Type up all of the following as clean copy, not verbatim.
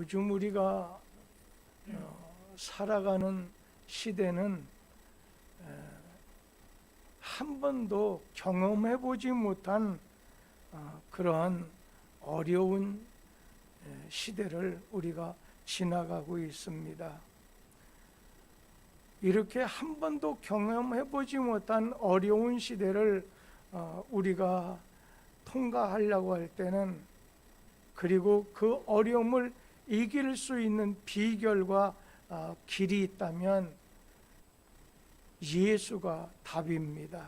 요즘 우리가 살아가는 시대는 한 번도 경험해 보지 못한 그러한 어려운 시대를 우리가 지나가고 있습니다. 이렇게 한 번도 경험해 보지 못한 어려운 시대를 우리가 통과하려고 할 때는, 그리고 그 어려움을 이길 수 있는 비결과 길이 있다면 예수가 답입니다.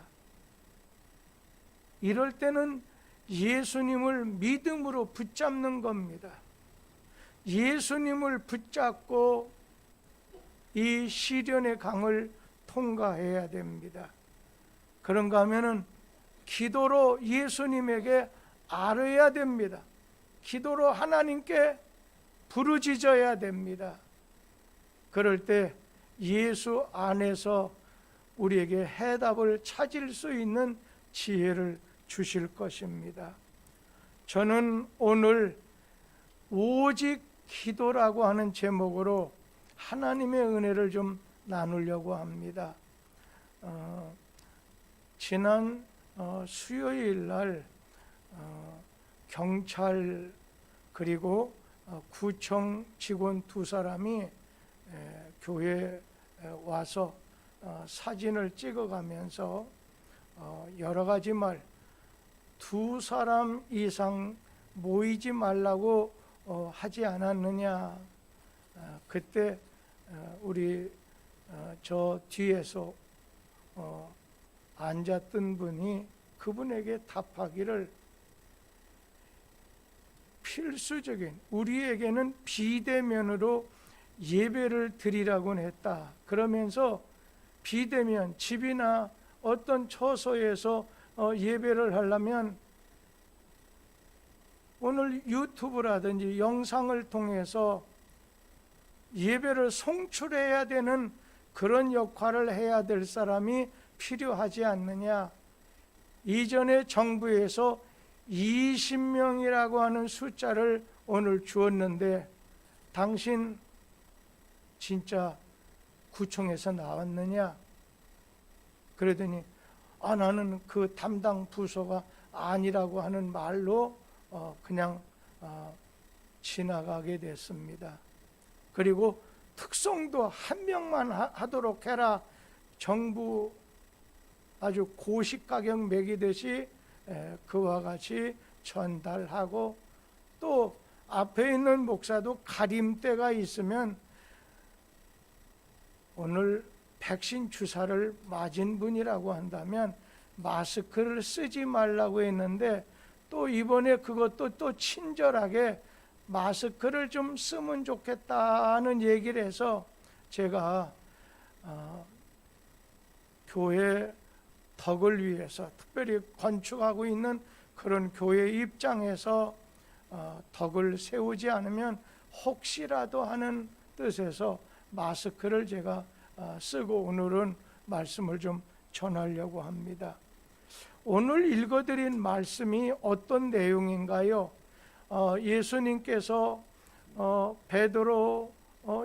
이럴 때는 예수님을 믿음으로 붙잡는 겁니다. 예수님을 붙잡고 이 시련의 강을 통과해야 됩니다. 그런가 하면은 기도로 예수님에게 아뢰야 됩니다. 기도로 하나님께 부르짖어야 됩니다. 그럴 때 예수 안에서 우리에게 해답을 찾을 수 있는 지혜를 주실 것입니다. 저는 오늘 오직 기도라고 하는 제목으로 하나님의 은혜를 좀 나누려고 합니다. 지난 수요일 날 경찰 그리고 구청 직원 두 사람이 교회에 와서 사진을 찍어가면서 여러 가지 말, 두 사람 이상 모이지 말라고 하지 않았느냐. 그때 우리 저 뒤에서 앉았던 분이 그분에게 답하기를, 필수적인 우리에게는 비대면으로 예배를 드리라고 했다. 그러면서 비대면, 집이나 어떤 처소에서 예배를 하려면 오늘 유튜브라든지 영상을 통해서 예배를 송출해야 되는 그런 역할을 해야 될 사람이 필요하지 않느냐. 이전에 정부에서 20명이라고 하는 숫자를 오늘 주었는데 당신 진짜 구청에서 나왔느냐? 그러더니 나는 그 담당 부서가 아니라고 하는 말로 그냥 지나가게 됐습니다. 그리고 특송도 한 명만 하도록 해라. 정부 아주 고시가격 매기듯이 그와 같이 전달하고, 또 앞에 있는 목사도 가림대가 있으면 오늘 백신 주사를 맞은 분이라고 한다면 마스크를 쓰지 말라고 했는데 또 이번에 그것도 또 친절하게 마스크를 좀 쓰면 좋겠다는 얘기를 해서 제가 교회 덕을 위해서, 특별히 건축하고 있는 그런 교회 입장에서 덕을 세우지 않으면 혹시라도 하는 뜻에서 마스크를 제가 쓰고 오늘은 말씀을 좀 전하려고 합니다. 오늘 읽어드린 말씀이 어떤 내용인가요? 예수님께서 베드로,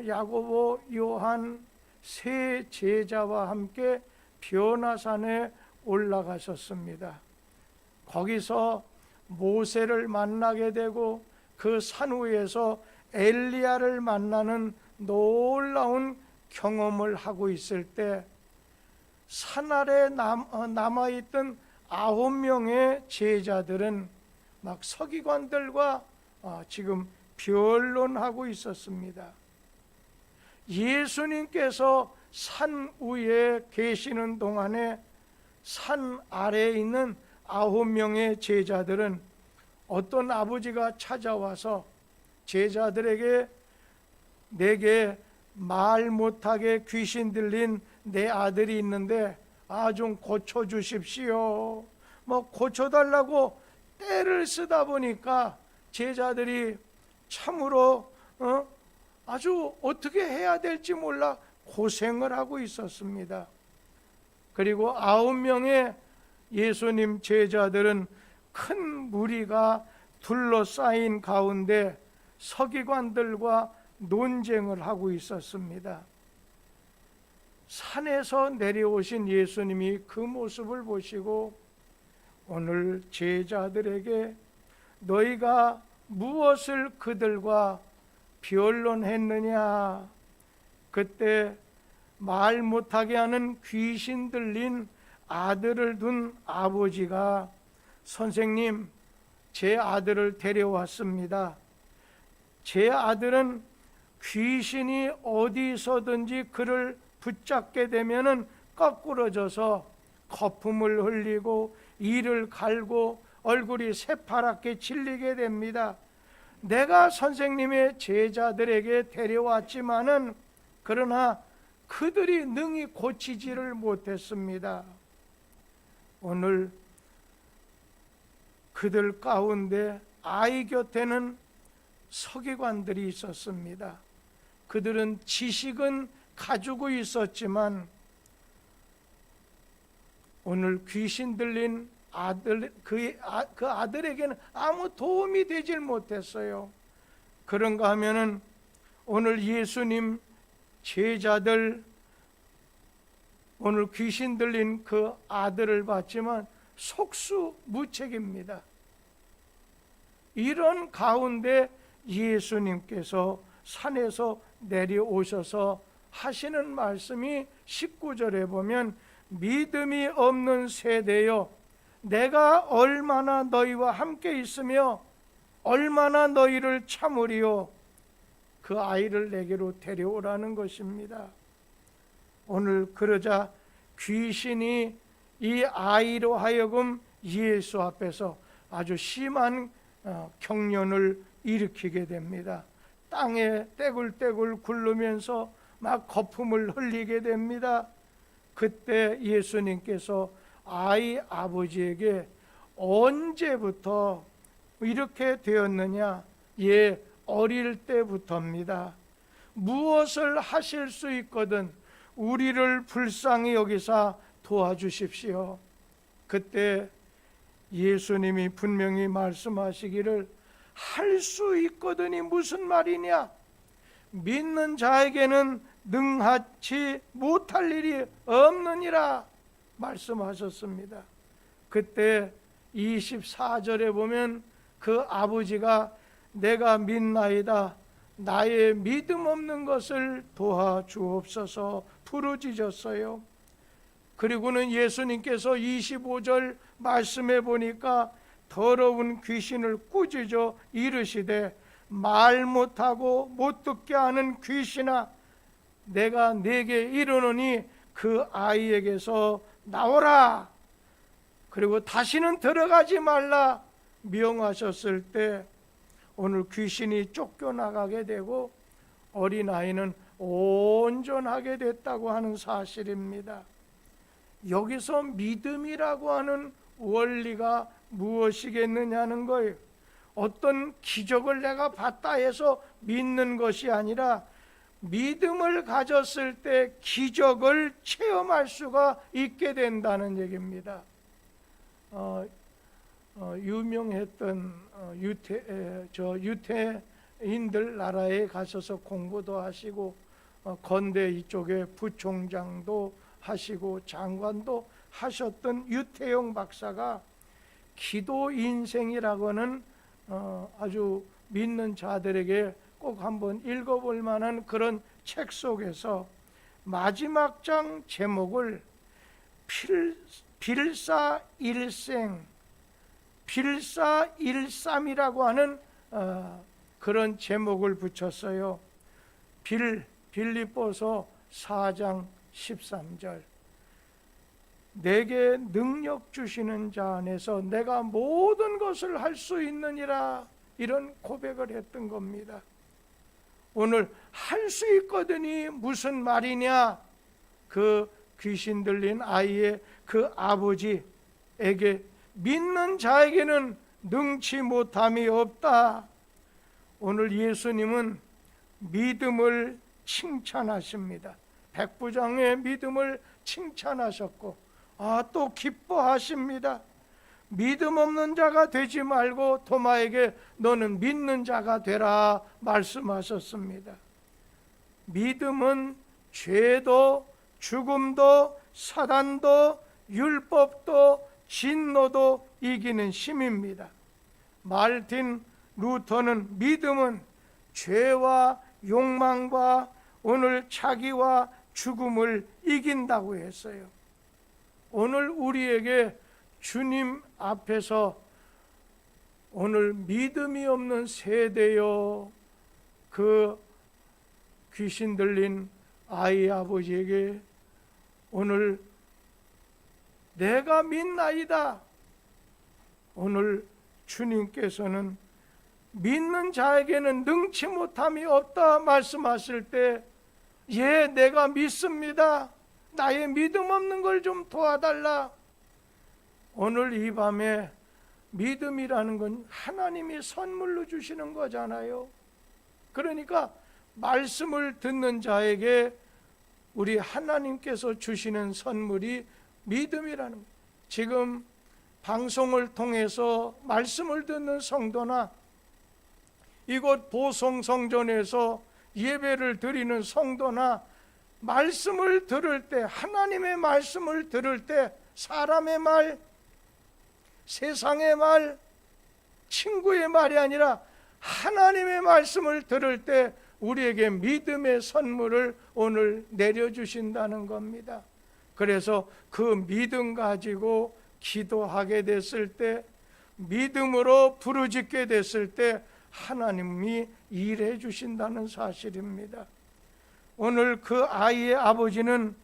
야고보, 요한 세 제자와 함께 변화산에 올라가셨습니다. 거기서 모세를 만나게 되고 그 산 위에서 엘리야를 만나는 놀라운 경험을 하고 있을 때 산 아래 남아있던 9명의 제자들은 막 서기관들과 지금 변론하고 있었습니다. 예수님께서 산 위에 계시는 동안에 산 아래에 있는 9명의 제자들은 어떤 아버지가 찾아와서 제자들에게, 내게 말 못하게 귀신 들린 내 아들이 있는데 좀 고쳐주십시오. 고쳐달라고 때를 쓰다 보니까 제자들이 참으로 아주 어떻게 해야 될지 몰라 고생을 하고 있었습니다. 그리고 9명의 예수님 제자들은 큰 무리가 둘러싸인 가운데 서기관들과 논쟁을 하고 있었습니다. 산에서 내려오신 예수님이 그 모습을 보시고 오늘 제자들에게 너희가 무엇을 그들과 변론했느냐? 그때 말 못하게 하는 귀신 들린 아들을 둔 아버지가 선생님, 제 아들을 데려왔습니다. 제 아들은 귀신이 어디서든지 그를 붙잡게 되면은 거꾸러져서 거품을 흘리고 이를 갈고 얼굴이 새파랗게 질리게 됩니다. 내가 선생님의 제자들에게 데려왔지만은 그러나 그들이 능히 고치지를 못했습니다. 오늘 그들 가운데 아이 곁에는 서기관들이 있었습니다. 그들은 지식은 가지고 있었지만 오늘 귀신 들린 아들, 그 아들에게는 아무 도움이 되질 못했어요. 그런가 하면은 오늘 예수님 제자들 오늘 귀신 들린 그 아들을 봤지만 속수무책입니다. 이런 가운데 예수님께서 산에서 내려오셔서 하시는 말씀이 19절에 보면 믿음이 없는 세대여 내가 얼마나 너희와 함께 있으며 얼마나 너희를 참으리요 그 아이를 내게로 데려오라는 것입니다. 오늘 그러자 귀신이 이 아이로 하여금 예수 앞에서 아주 심한 경련을 일으키게 됩니다. 땅에 떼굴떼굴 굴르면서 막 거품을 흘리게 됩니다. 그때 예수님께서 아이 아버지에게 언제부터 이렇게 되었느냐? 예, 어릴 때부터입니다. 무엇을 하실 수 있거든 우리를 불쌍히 여기사 도와주십시오. 그때 예수님이 분명히 말씀하시기를 할 수 있거든이 무슨 말이냐? 믿는 자에게는 능하지 못할 일이 없느니라 말씀하셨습니다. 그때 24절에 보면 그 아버지가 내가 믿나이다 나의 믿음 없는 것을 도와주옵소서 부르짖었어요. 그리고는 예수님께서 25절 말씀해 보니까 더러운 귀신을 꾸짖어 이르시되 말 못하고 못 듣게 하는 귀신아 내가 네게 이르노니 그 아이에게서 나오라. 그리고 다시는 들어가지 말라 명하셨을 때 오늘 귀신이 쫓겨나가게 되고 어린아이는 온전하게 됐다고 하는 사실입니다. 여기서 믿음이라고 하는 원리가 무엇이겠느냐는 거예요. 어떤 기적을 내가 봤다 해서 믿는 것이 아니라 믿음을 가졌을 때 기적을 체험할 수가 있게 된다는 얘기입니다. 유명했던 유태인들 나라에 가셔서 공부도 하시고 건대 이쪽에 부총장도 하시고 장관도 하셨던 유태용 박사가 기도 인생이라고는 아주 믿는 자들에게 꼭 한번 읽어볼 만한 그런 책 속에서 마지막 장 제목을 빌사일생 빌사일삼이라고 하는 그런 제목을 붙였어요. 빌립보서 4장 13절 내게 능력 주시는 자 안에서 내가 모든 것을 할 수 있느니라 이런 고백을 했던 겁니다. 오늘 할 수 있거든이 무슨 말이냐? 그 귀신 들린 아이의 그 아버지에게 믿는 자에게는 능치 못함이 없다. 오늘 예수님은 믿음을 칭찬하십니다. 백부장의 믿음을 칭찬하셨고 또 기뻐하십니다. 믿음 없는 자가 되지 말고 도마에게 너는 믿는 자가 되라 말씀하셨습니다. 믿음은 죄도 죽음도 사단도 율법도 진노도 이기는 힘입니다. 말틴 루터는 믿음은 죄와 욕망과 오늘 자기와 죽음을 이긴다고 했어요. 오늘 우리에게 주님 앞에서 오늘 믿음이 없는 세대여 그 귀신 들린 아이 아버지에게 오늘 내가 믿나이다. 오늘 주님께서는 믿는 자에게는 능치 못함이 없다 말씀하실 때 예, 내가 믿습니다. 나의 믿음 없는 걸 좀 도와달라. 오늘 이 밤에 믿음이라는 건 하나님이 선물로 주시는 거잖아요. 그러니까 말씀을 듣는 자에게 우리 하나님께서 주시는 선물이 믿음이라는 거예요. 지금 방송을 통해서 말씀을 듣는 성도나 이곳 보성성전에서 예배를 드리는 성도나 말씀을 들을 때, 하나님의 말씀을 들을 때 사람의 말, 세상의 말, 친구의 말이 아니라 하나님의 말씀을 들을 때 우리에게 믿음의 선물을 오늘 내려주신다는 겁니다. 그래서 그 믿음 가지고 기도하게 됐을 때, 믿음으로 부르짖게 됐을 때 하나님이 일해 주신다는 사실입니다. 오늘 그 아이의 아버지는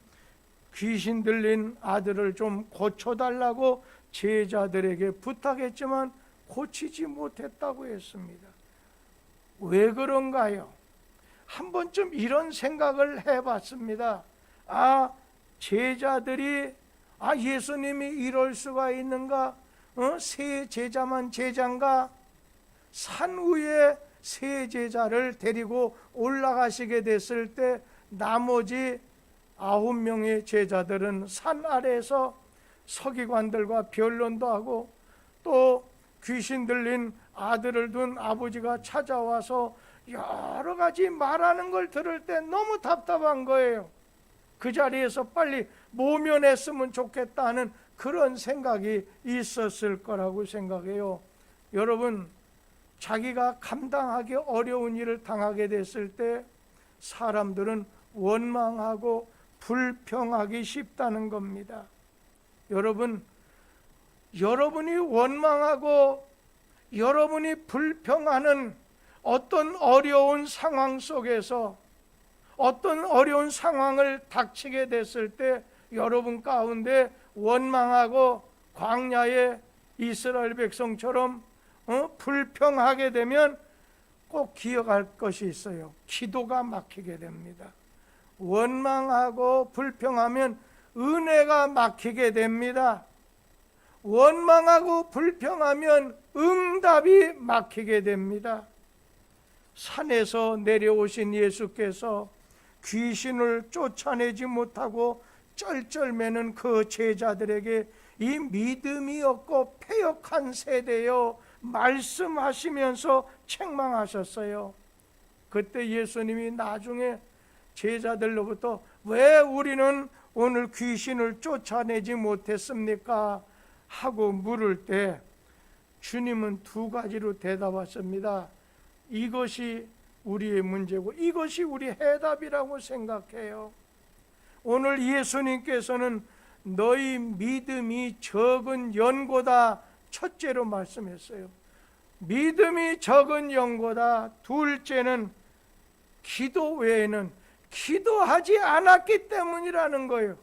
귀신 들린 아들을 좀 고쳐달라고 제자들에게 부탁했지만 고치지 못했다고 했습니다. 왜 그런가요? 한 번쯤 이런 생각을 해봤습니다. 제자들이 예수님이 이럴 수가 있는가? 세 제자만 제자인가? 산 위에 세 제자를 데리고 올라가시게 됐을 때 나머지 9명의 제자들은 산 아래에서 서기관들과 변론도 하고 또 귀신 들린 아들을 둔 아버지가 찾아와서 여러 가지 말하는 걸 들을 때 너무 답답한 거예요. 그 자리에서 빨리 모면했으면 좋겠다는 그런 생각이 있었을 거라고 생각해요. 여러분, 자기가 감당하기 어려운 일을 당하게 됐을 때 사람들은 원망하고 불평하기 쉽다는 겁니다. 여러분, 여러분이 원망하고 여러분이 불평하는 어떤 어려운 상황 속에서 어떤 어려운 상황을 닥치게 됐을 때 여러분 가운데 원망하고 광야의 이스라엘 백성처럼 불평하게 되면 꼭 기억할 것이 있어요. 기도가 막히게 됩니다. 원망하고 불평하면 은혜가 막히게 됩니다. 원망하고 불평하면 응답이 막히게 됩니다. 산에서 내려오신 예수께서 귀신을 쫓아내지 못하고 쩔쩔매는 그 제자들에게 이 믿음이 없고 패역한 세대여 말씀하시면서 책망하셨어요. 그때 예수님이 나중에 제자들로부터 왜 우리는 오늘 귀신을 쫓아내지 못했습니까? 하고 물을 때 주님은 두 가지로 대답하십니다. 이것이 우리의 문제고 이것이 우리 해답이라고 생각해요. 오늘 예수님께서는 너희 믿음이 적은 연고다 첫째로 말씀했어요. 믿음이 적은 연고다. 둘째는 기도 외에는 기도하지 않았기 때문이라는 거예요.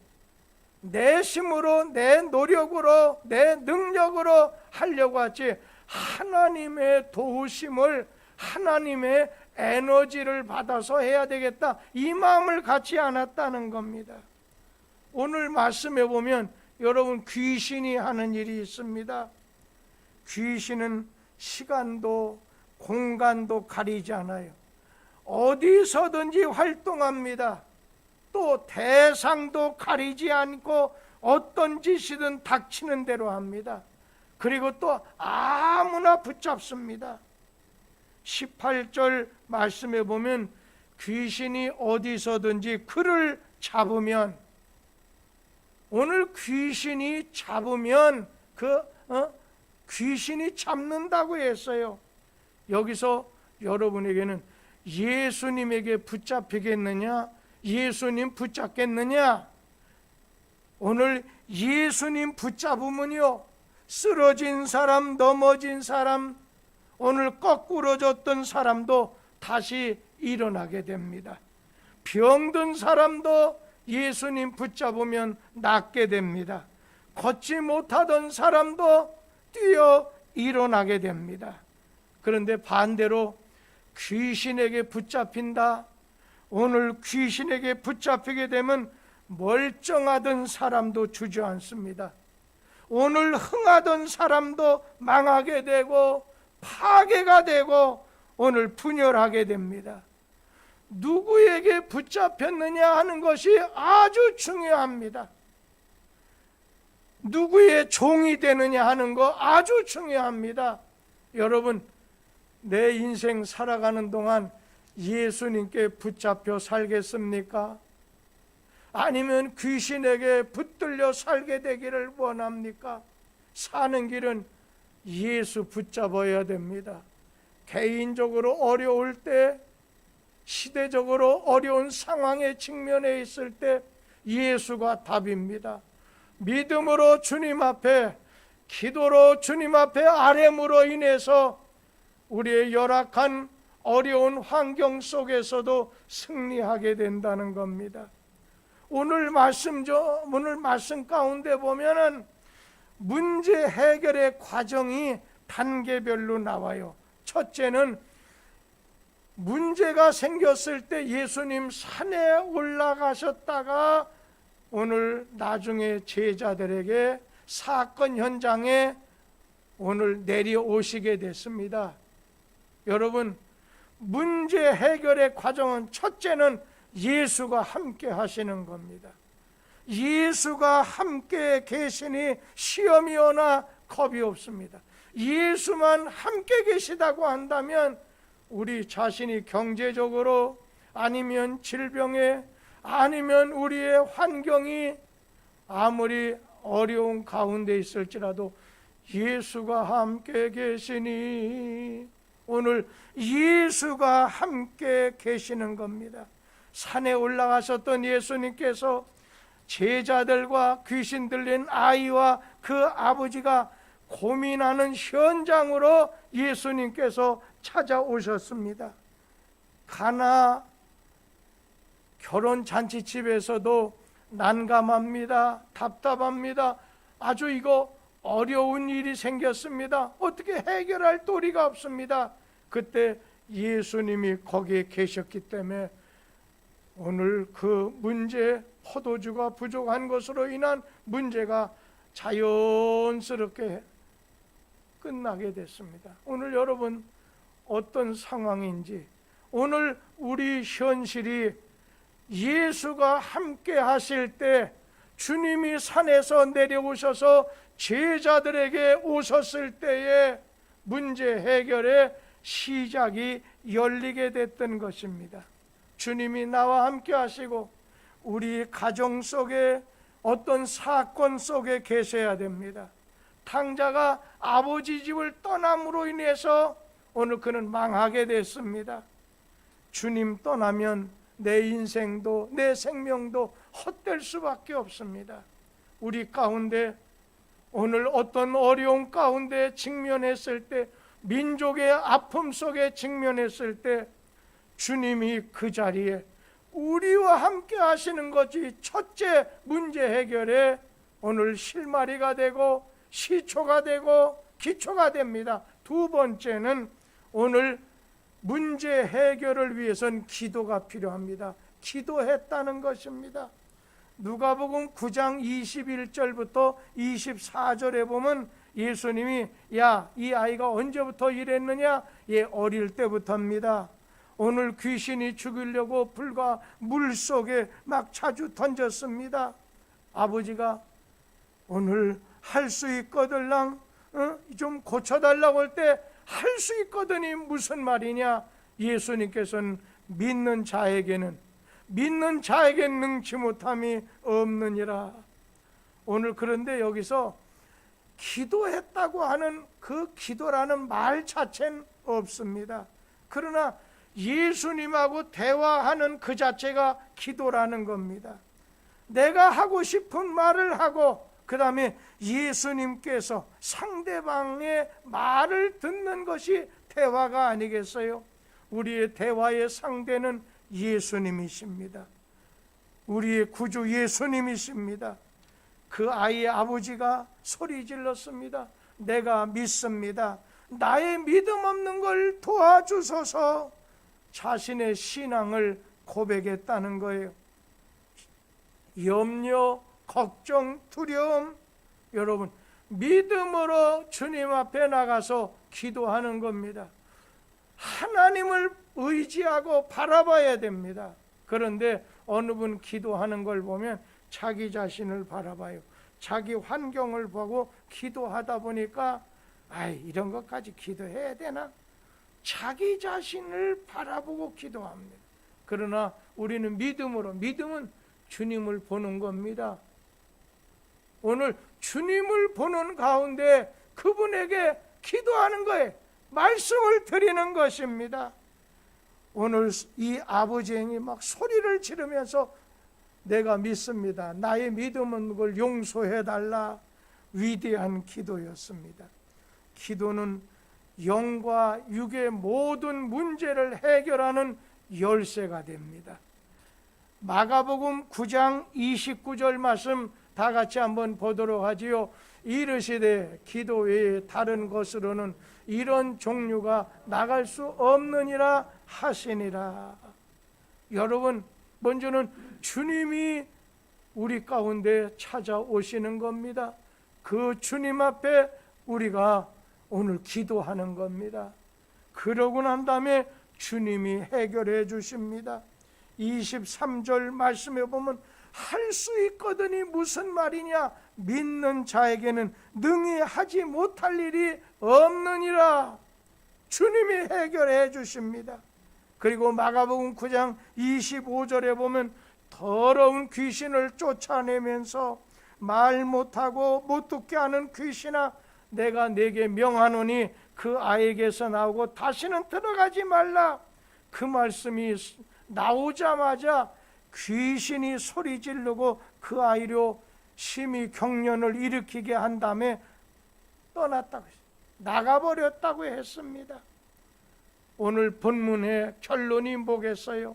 내 힘으로 내 노력으로 내 능력으로 하려고 하지 하나님의 도우심을 하나님의 에너지를 받아서 해야 되겠다 이 마음을 갖지 않았다는 겁니다. 오늘 말씀해 보면 여러분 귀신이 하는 일이 있습니다. 귀신은 시간도 공간도 가리지 않아요. 어디서든지 활동합니다. 또 대상도 가리지 않고 어떤 짓이든 닥치는 대로 합니다. 그리고 또 아무나 붙잡습니다. 18절 말씀에 보면 귀신이 어디서든지 그를 잡으면, 오늘 귀신이 잡으면 귀신이 잡는다고 했어요. 여기서 여러분에게는 예수님에게 붙잡히겠느냐, 예수님 붙잡겠느냐? 오늘 예수님 붙잡으면요, 쓰러진 사람, 넘어진 사람, 오늘 거꾸러졌던 사람도 다시 일어나게 됩니다. 병든 사람도 예수님 붙잡으면 낫게 됩니다. 걷지 못하던 사람도 뛰어 일어나게 됩니다. 그런데 반대로 귀신에게 붙잡힌다, 오늘 귀신에게 붙잡히게 되면 멀쩡하던 사람도 주저앉습니다. 오늘 흥하던 사람도 망하게 되고 파괴가 되고 오늘 분열하게 됩니다. 누구에게 붙잡혔느냐 하는 것이 아주 중요합니다. 누구의 종이 되느냐 하는 거 아주 중요합니다. 여러분, 내 인생 살아가는 동안 예수님께 붙잡혀 살겠습니까? 아니면 귀신에게 붙들려 살게 되기를 원합니까? 사는 길은 예수 붙잡아야 됩니다. 개인적으로 어려울 때, 시대적으로 어려운 상황에 직면해 있을 때 예수가 답입니다. 믿음으로 주님 앞에, 기도로 주님 앞에 아뢰므로 인해서 우리의 열악한 어려운 환경 속에서도 승리하게 된다는 겁니다. 오늘 말씀 가운데 보면은 문제 해결의 과정이 단계별로 나와요. 첫째는 문제가 생겼을 때 예수님 산에 올라가셨다가 오늘 나중에 제자들에게 사건 현장에 오늘 내려오시게 됐습니다. 여러분, 문제 해결의 과정은 첫째는 예수가 함께 하시는 겁니다. 예수가 함께 계시니 시험이 오나 겁이 없습니다. 예수만 함께 계시다고 한다면 우리 자신이 경제적으로, 아니면 질병에, 아니면 우리의 환경이 아무리 어려운 가운데 있을지라도 예수가 함께 계시니, 오늘 예수가 함께 계시는 겁니다. 산에 올라가셨던 예수님께서 제자들과 귀신 들린 아이와 그 아버지가 고민하는 현장으로 예수님께서 찾아오셨습니다. 가나 결혼 잔치집에서도 난감합니다. 답답합니다. 아주 이거 어려운 일이 생겼습니다. 어떻게 해결할 도리가 없습니다. 그때 예수님이 거기에 계셨기 때문에 오늘 그 문제, 포도주가 부족한 것으로 인한 문제가 자연스럽게 끝나게 됐습니다. 오늘 여러분 어떤 상황인지, 오늘 우리 현실이 예수가 함께 하실 때, 주님이 산에서 내려오셔서 제자들에게 오셨을 때에 문제 해결의 시작이 열리게 됐던 것입니다. 주님이 나와 함께 하시고 우리 가정 속에 어떤 사건 속에 계셔야 됩니다. 탕자가 아버지 집을 떠남으로 인해서 오늘 그는 망하게 됐습니다. 주님 떠나면 내 인생도, 내 생명도 헛될 수밖에 없습니다. 우리 가운데 오늘 어떤 어려움 가운데 직면했을 때, 민족의 아픔 속에 직면했을 때 주님이 그 자리에 우리와 함께 하시는 것이 첫째 문제 해결에 오늘 실마리가 되고 시초가 되고 기초가 됩니다. 두 번째는 오늘 문제 해결을 위해서는 기도가 필요합니다. 기도했다는 것입니다. 누가복음 9장 21절부터 24절에 보면 예수님이 야, 이 아이가 언제부터 이랬느냐? 어릴 때부터입니다. 오늘 귀신이 죽이려고 불과 물 속에 막 자주 던졌습니다. 아버지가 오늘 할 수 있거들랑 좀 고쳐달라고 할 때 할 수 있거든이 무슨 말이냐? 예수님께서는 믿는 자에게는 능치 못함이 없느니라. 오늘 그런데 여기서 기도했다고 하는 그 기도라는 말 자체는 없습니다. 그러나 예수님하고 대화하는 그 자체가 기도라는 겁니다. 내가 하고 싶은 말을 하고 그 다음에 예수님께서 상대방의 말을 듣는 것이 대화가 아니겠어요? 우리의 대화의 상대는 예수님이십니다. 우리의 구주 예수님이십니다. 그 아이의 아버지가 소리 질렀습니다. 내가 믿습니다. 나의 믿음 없는 걸 도와주소서. 자신의 신앙을 고백했다는 거예요. 염려, 걱정, 두려움, 여러분 믿음으로 주님 앞에 나가서 기도하는 겁니다. 하나님을 의지하고 바라봐야 됩니다. 그런데 어느 분 기도하는 걸 보면 자기 자신을 바라봐요. 자기 환경을 보고 기도하다 보니까 이런 것까지 기도해야 되나? 자기 자신을 바라보고 기도합니다. 그러나 우리는 믿음은 주님을 보는 겁니다. 오늘 주님을 보는 가운데 그분에게 기도하는 거예요. 말씀을 드리는 것입니다. 오늘 이 아버지행이 막 소리를 지르면서 내가 믿습니다. 나의 믿음은 그걸 용서해달라. 위대한 기도였습니다. 기도는 영과 육의 모든 문제를 해결하는 열쇠가 됩니다. 마가복음 9장 29절 말씀 다 같이 한번 보도록 하지요. 이르시되 기도 외에 다른 것으로는 이런 종류가 나갈 수 없느니라 하시니라. 여러분, 먼저는 주님이 우리 가운데 찾아오시는 겁니다. 그 주님 앞에 우리가 오늘 기도하는 겁니다. 그러고 난 다음에 주님이 해결해 주십니다. 23절 말씀에 보면 할 수 있거든이 무슨 말이냐? 믿는 자에게는 능히 하지 못할 일이 없느니라. 주님이 해결해 주십니다. 그리고 마가복음 9장 25절에 보면 더러운 귀신을 쫓아내면서 말 못하고 못 듣게 하는 귀신아, 내가 네게 명하노니 그 아이에게서 나오고 다시는 들어가지 말라. 그 말씀이 나오자마자 귀신이 소리 지르고 그 아이로 심히 경련을 일으키게 한 다음에 떠났다고 했습니다. 나가버렸다고 했습니다. 오늘 본문의 결론이 뭐겠어요?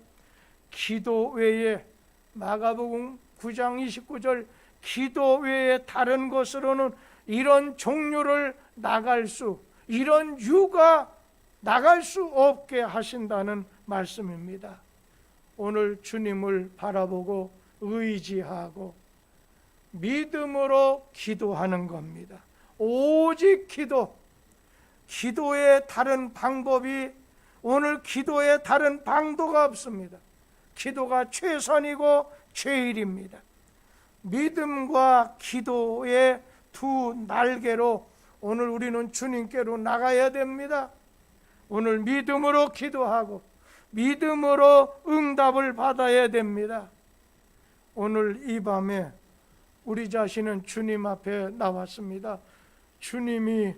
기도 외에, 마가복음 9장 29절, 기도 외에 다른 것으로는 이런 종류를 이런 유가 나갈 수 없게 하신다는 말씀입니다. 오늘 주님을 바라보고 의지하고 믿음으로 기도하는 겁니다. 오직 기도의 다른 방법이, 오늘 기도의 다른 방도가 없습니다. 기도가 최선이고 최일입니다. 믿음과 기도의 두 날개로 오늘 우리는 주님께로 나가야 됩니다. 오늘 믿음으로 기도하고 믿음으로 응답을 받아야 됩니다. 오늘 이 밤에 우리 자신은 주님 앞에 나왔습니다. 주님이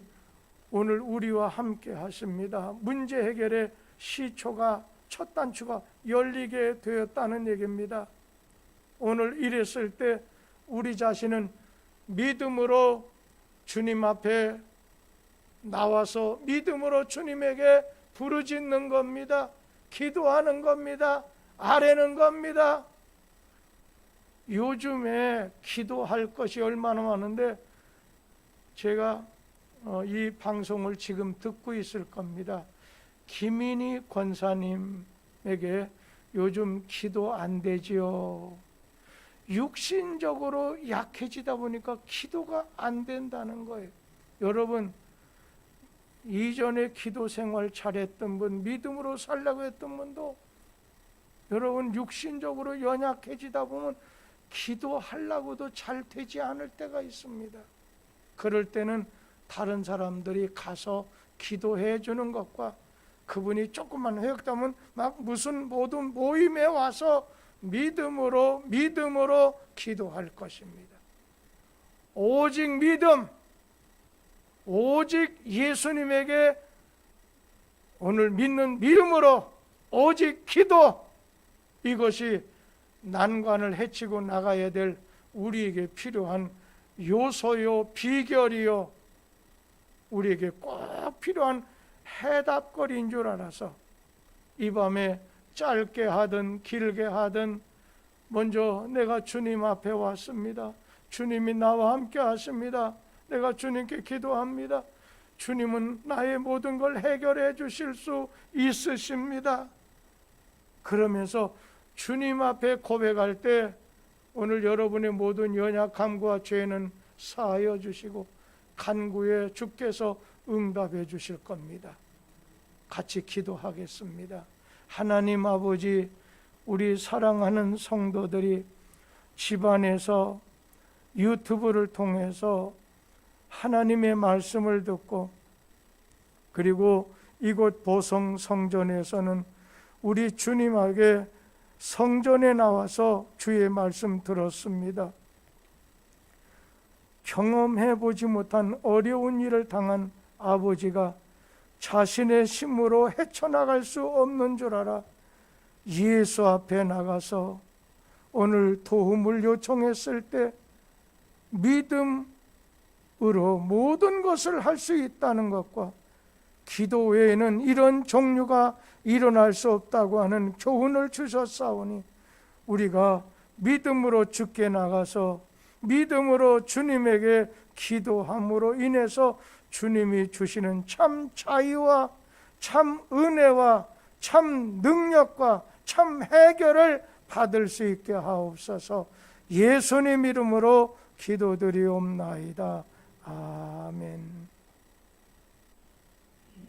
오늘 우리와 함께 하십니다. 문제 해결의 시초가, 첫 단추가 열리게 되었다는 얘기입니다. 오늘 이랬을 때 우리 자신은 믿음으로 주님 앞에 나와서 믿음으로 주님에게 부르짖는 겁니다. 기도하는 겁니다. 아뢰는 겁니다. 요즘에 기도할 것이 얼마나 많은데 제가 이 방송을 지금 듣고 있을 겁니다. 김인희 권사님에게 요즘 기도 안 되지요. 육신적으로 약해지다 보니까 기도가 안 된다는 거예요. 여러분, 이전에 기도 생활 잘했던 분, 믿음으로 살려고 했던 분도 여러분 육신적으로 연약해지다 보면 기도하려고도 잘 되지 않을 때가 있습니다. 그럴 때는 다른 사람들이 가서 기도해 주는 것과 그분이 조금만 회역되면 막 무슨 모든 모임에 와서 믿음으로 기도할 것입니다. 오직 믿음, 오직 예수님에게 오늘 믿는 믿음으로 오직 기도, 이것이 난관을 헤치고 나가야 될 우리에게 필요한 요소요, 비결이요, 우리에게 꼭 필요한 해답거리인 줄 알아서 이 밤에 짧게 하든 길게 하든 먼저 내가 주님 앞에 왔습니다. 주님이 나와 함께 하십니다. 내가 주님께 기도합니다. 주님은 나의 모든 걸 해결해 주실 수 있으십니다. 그러면서 주님 앞에 고백할 때 오늘 여러분의 모든 연약함과 죄는 사하여 주시고 간구에 주께서 응답해 주실 겁니다. 같이 기도하겠습니다. 하나님 아버지, 우리 사랑하는 성도들이 집안에서 유튜브를 통해서 하나님의 말씀을 듣고 그리고 이곳 보성 성전에서는 우리 주님에게 성전에 나와서 주의 말씀 들었습니다. 경험해 보지 못한 어려운 일을 당한 아버지가 자신의 힘으로 헤쳐나갈 수 없는 줄 알아 예수 앞에 나가서 오늘 도움을 요청했을 때 믿음으로 모든 것을 할 수 있다는 것과 기도 외에는 이런 종류가 일어날 수 없다고 하는 교훈을 주셨사오니 우리가 믿음으로 주께 나가서 믿음으로 주님에게 기도함으로 인해서 주님이 주시는 참 자유와 참 은혜와 참 능력과 참 해결을 받을 수 있게 하옵소서. 예수님 이름으로 기도드리옵나이다. 아멘.